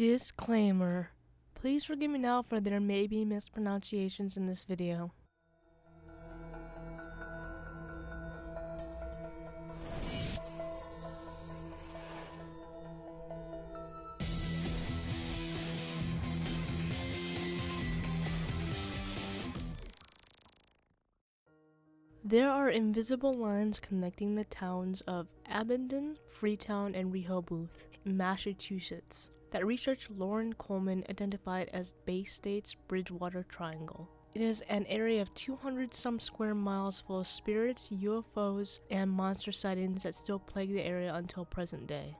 Disclaimer. Please forgive me now for there may be mispronunciations in this video. There are invisible lines connecting the towns of Abingdon, Freetown, and Rehoboth in Massachusetts that researcher Lauren Coleman identified as Bay State's Bridgewater Triangle. It is an area of 200-some square miles full of spirits, UFOs, and monster sightings that still plague the area until present day.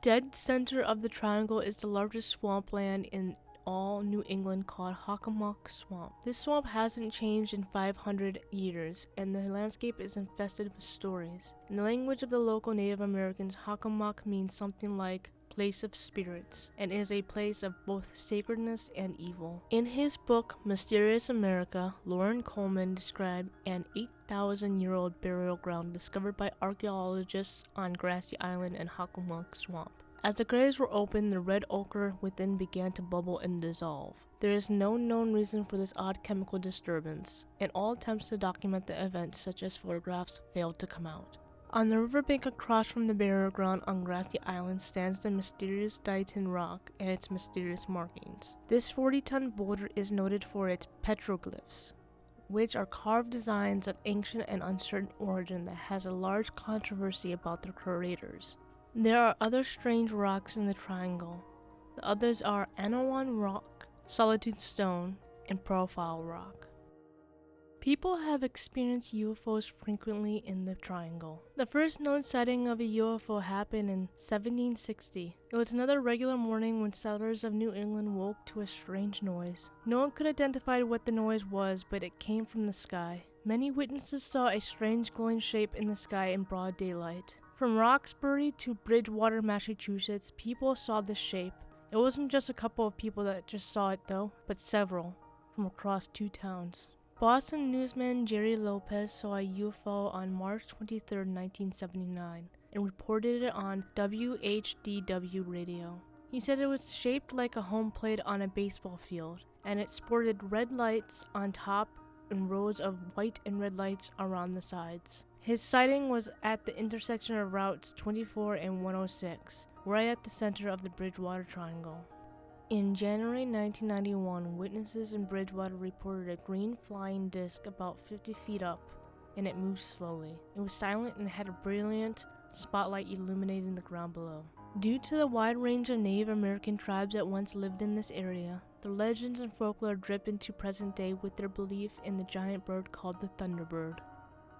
Dead center of the triangle is the largest swampland in all New England called Hockomock Swamp. This swamp hasn't changed in 500 years, and the landscape is infested with stories. In the language of the local Native Americans, Hockomock means something like place of spirits, and is a place of both sacredness and evil. In his book, Mysterious America, Lauren Coleman described an 8,000-year-old burial ground discovered by archaeologists on Grassy Island and Hockomock Swamp. As the graves were opened, the red ochre within began to bubble and dissolve. There is no known reason for this odd chemical disturbance, and all attempts to document the event, such as photographs, failed to come out. On the riverbank across from the burial ground on Grassy Island stands the mysterious Dighton Rock and its mysterious markings. This 40-ton boulder is noted for its petroglyphs, which are carved designs of ancient and uncertain origin that has a large controversy about their creators. There are other strange rocks in the triangle. The others are Anawan Rock, Solitude Stone, and Profile Rock. People have experienced UFOs frequently in the triangle. The first known sighting of a UFO happened in 1760. It was another regular morning when settlers of New England woke to a strange noise. No one could identify what the noise was, but it came from the sky. Many witnesses saw a strange glowing shape in the sky in broad daylight. From Roxbury to Bridgewater, Massachusetts, people saw this shape. It wasn't just a couple of people that just saw it though, but several, from across two towns. Boston newsman Jerry Lopez saw a UFO on March 23, 1979, and reported it on WHDW radio. He said it was shaped like a home plate on a baseball field, and it sported red lights on top and rows of white and red lights around the sides. His sighting was at the intersection of routes 24 and 106, right at the center of the Bridgewater Triangle. In January 1991, witnesses in Bridgewater reported a green flying disc about 50 feet up, and it moved slowly. It was silent and had a brilliant spotlight illuminating the ground below. Due to the wide range of Native American tribes that once lived in this area, the legends and folklore drip into present day with their belief in the giant bird called the Thunderbird.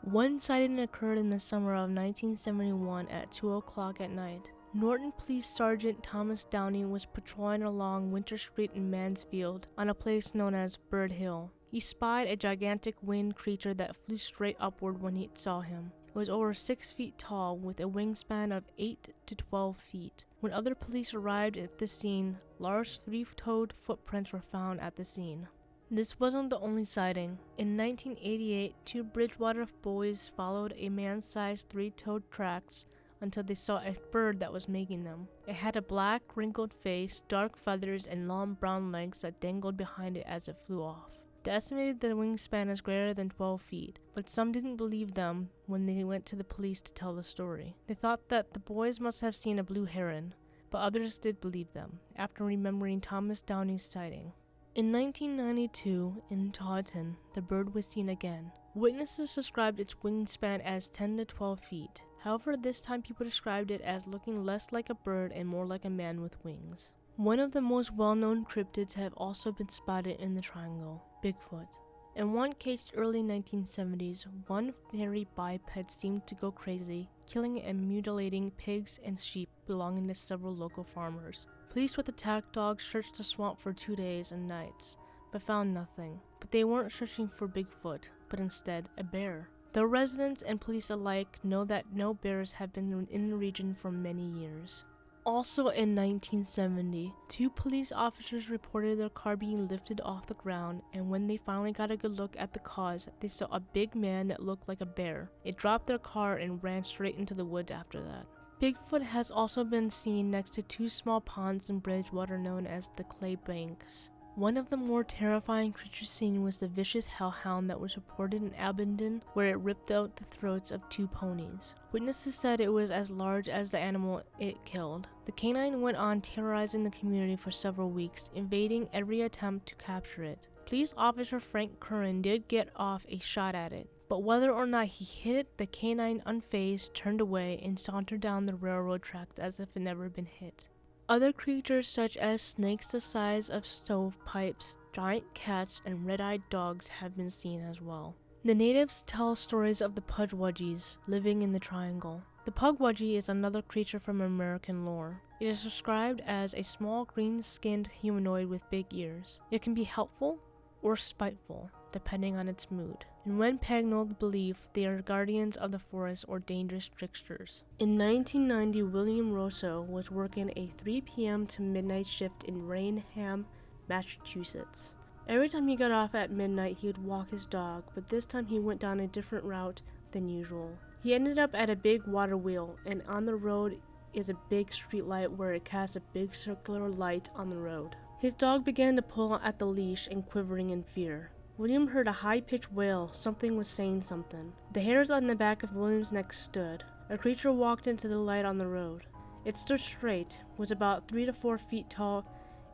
One sighting occurred in the summer of 1971 at 2 o'clock at night. Norton Police Sergeant Thomas Downey was patrolling along Winter Street in Mansfield on a place known as Bird Hill. He spied a gigantic winged creature that flew straight upward when he saw him. It was over 6 feet tall with a wingspan of 8 to 12 feet. When other police arrived at the scene, large three-toed footprints were found at the scene. This wasn't the only sighting. In 1988, two Bridgewater boys followed a man-sized three-toed tracks until they saw a bird that was making them. It had a black, wrinkled face, dark feathers, and long brown legs that dangled behind it as it flew off. They estimated the wingspan as greater than 12 feet, but some didn't believe them when they went to the police to tell the story. They thought that the boys must have seen a blue heron, but others did believe them, after remembering Thomas Downey's sighting. In 1992, in Taunton, the bird was seen again. Witnesses described its wingspan as 10 to 12 feet. However, this time people described it as looking less like a bird and more like a man with wings. One of the most well-known cryptids have also been spotted in the triangle, Bigfoot. In one case early 1970s, one hairy biped seemed to go crazy, killing and mutilating pigs and sheep belonging to several local farmers. Police with attack dogs searched the swamp for 2 days and nights, but found nothing. But they weren't searching for Bigfoot, but instead a bear. Though residents and police alike know that no bears have been in the region for many years. Also in 1970, two police officers reported their car being lifted off the ground, and when they finally got a good look at the cause, they saw a big man that looked like a bear. It dropped their car and ran straight into the woods after that. Bigfoot has also been seen next to two small ponds in Bridgewater known as the Clay Banks. One of the more terrifying creatures seen was the vicious hellhound that was reported in Abingdon, where it ripped out the throats of two ponies. Witnesses said it was as large as the animal it killed. The canine went on terrorizing the community for several weeks, evading every attempt to capture it. Police officer Frank Curran did get off a shot at it, but whether or not he hit it, the canine unfazed turned away and sauntered down the railroad tracks as if it never been hit. Other creatures such as snakes the size of stovepipes, giant cats, and red-eyed dogs have been seen as well. The natives tell stories of the Pugwudgies living in the triangle. The Pugwudgie is another creature from American lore. It is described as a small green-skinned humanoid with big ears. It can be helpful or spiteful, depending on its mood. In Wampanoag belief, they are guardians of the forest or dangerous tricksters. In 1990, William Rosso was working a 3 p.m. to midnight shift in Raynham, Massachusetts. Every time he got off at midnight, he would walk his dog, but this time he went down a different route than usual. He ended up at a big water wheel, and on the road is a big street light where it casts a big circular light on the road. His dog began to pull at the leash and quivering in fear. William heard a high-pitched wail. Something was saying something. The hairs on the back of William's neck stood. A creature walked into the light on the road. It stood straight, was about 3 to 4 feet tall,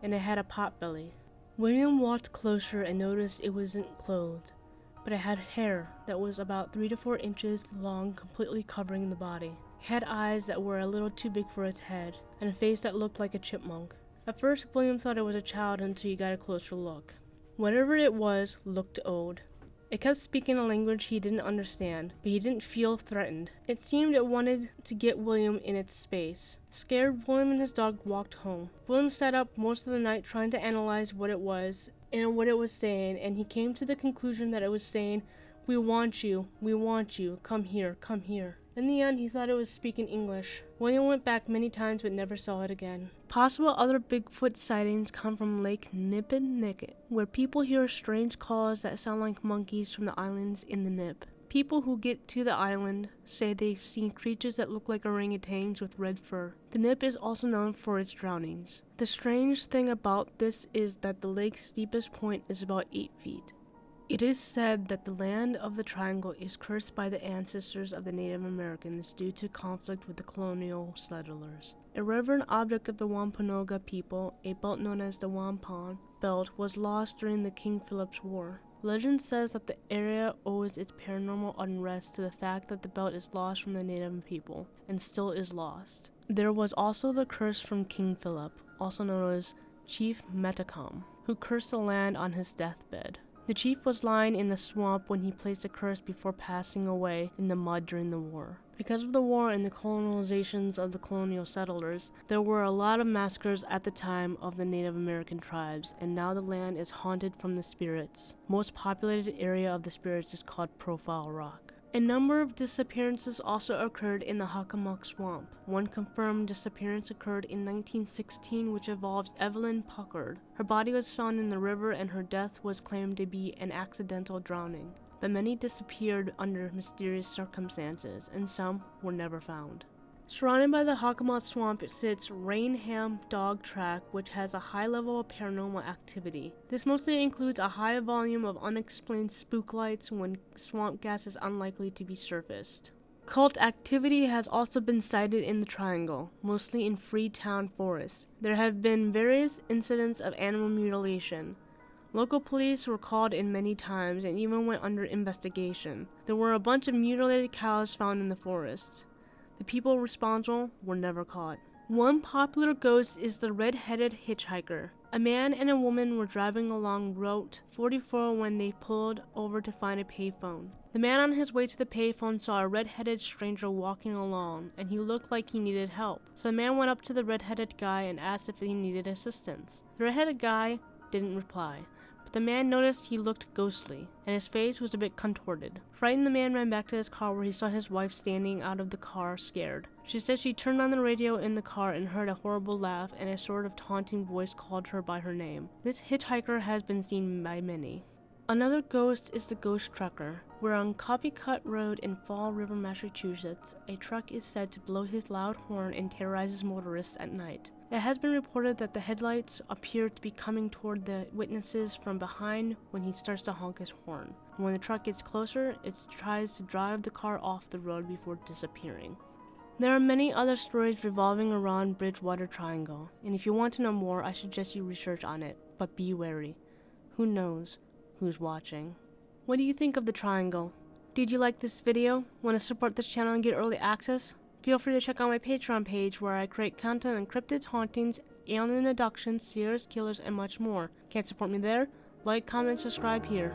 and it had a pot belly. William walked closer and noticed it wasn't clothed, but it had hair that was about 3 to 4 inches long, completely covering the body. It had eyes that were a little too big for its head, and a face that looked like a chipmunk. At first, William thought it was a child until he got a closer look. Whatever it was looked old. It kept speaking a language he didn't understand, but he didn't feel threatened. It seemed it wanted to get William in its space. Scared, William and his dog walked home. William sat up most of the night trying to analyze what it was and what it was saying, and he came to the conclusion that it was saying, we want you, come here, come here." In the end, he thought it was speaking English. William went back many times but never saw it again. Possible other Bigfoot sightings come from Lake Nippenicket, where people hear strange calls that sound like monkeys from the islands in the Nip. People who get to the island say they've seen creatures that look like orangutans with red fur. The Nip is also known for its drownings. The strange thing about this is that the lake's steepest point is about 8 feet. It is said that the land of the triangle is cursed by the ancestors of the Native Americans due to conflict with the colonial settlers. A reverend object of the Wampanoag people, a belt known as the Wampum Belt, was lost during the King Philip's War. Legend says that the area owes its paranormal unrest to the fact that the belt is lost from the native people, and still is lost. There was also the curse from King Philip, also known as Chief Metacom, who cursed the land on his deathbed. The chief was lying in the swamp when he placed a curse before passing away in the mud during the war. Because of the war and the colonizations of the colonial settlers, there were a lot of massacres at the time of the Native American tribes, and now the land is haunted from the spirits. Most populated area of the spirits is called Profile Rock. A number of disappearances also occurred in the Hockomock Swamp. One confirmed disappearance occurred in 1916, which involved Evelyn Puckard. Her body was found in the river and her death was claimed to be an accidental drowning. But many disappeared under mysterious circumstances, and some were never found. Surrounded by the Hockomock Swamp sits Raynham Dog Track, which has a high level of paranormal activity. This mostly includes a high volume of unexplained spook lights when swamp gas is unlikely to be surfaced. Cult activity has also been cited in the Triangle, mostly in Freetown forests. There have been various incidents of animal mutilation. Local police were called in many times and even went under investigation. There were a bunch of mutilated cows found in the forest. The people responsible were never caught. One popular ghost is the red-headed hitchhiker. A man and a woman were driving along Route 44 when they pulled over to find a payphone. The man on his way to the payphone saw a red-headed stranger walking along, and he looked like he needed help. So the man went up to the red-headed guy and asked if he needed assistance. The red-headed guy didn't reply. The man noticed he looked ghostly, and his face was a bit contorted. Frightened, the man ran back to his car where he saw his wife standing out of the car, scared. She said she turned on the radio in the car and heard a horrible laugh, and a sort of taunting voice called her by her name. This hitchhiker has been seen by many. Another ghost is the ghost trucker, where on Copycut Road in Fall River, Massachusetts, a truck is said to blow his loud horn and terrorizes motorists at night. It has been reported that the headlights appear to be coming toward the witnesses from behind when he starts to honk his horn. When the truck gets closer, it tries to drive the car off the road before disappearing. There are many other stories revolving around Bridgewater Triangle, and if you want to know more, I suggest you research on it, but be wary. Who knows who's watching? What do you think of the triangle? Did you like this video? Want to support this channel and get early access? Feel free to check out my Patreon page where I create content on cryptids, hauntings, alien abductions, serial killers, and much more. Can't support me there? Like, comment, subscribe here.